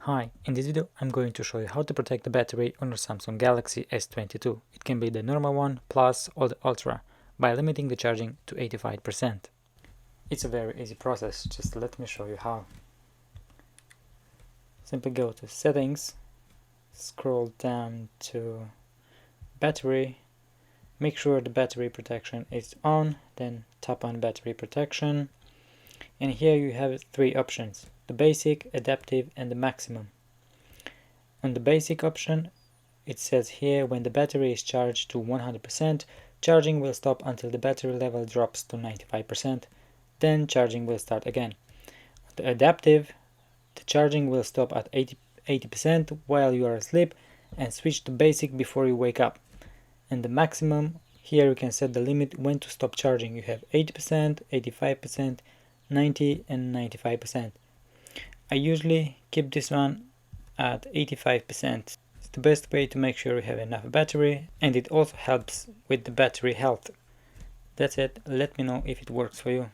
Hi, in this video I'm going to show you how to protect the battery on your Samsung Galaxy S22. It can be the normal one, Plus or the Ultra, by limiting the charging to 85%. It's a very easy process, just let me show you how. Simply go to Settings, scroll down to Battery, make sure the battery protection is on, then tap on Battery Protection, and here you have three options: the basic, adaptive and the maximum. On the basic option, it says here when the battery is charged to 100%, charging will stop until the battery level drops to 95%, then charging will start again. On the adaptive, the charging will stop at 80% while you are asleep and switch to basic before you wake up. And the maximum, here you can set the limit when to stop charging. You have 80%, 85%, 90% and 95%. I usually keep this one at 85%. It's the best way to make sure you have enough battery, and it also helps with the battery health. That's it. Let me know if it works for you.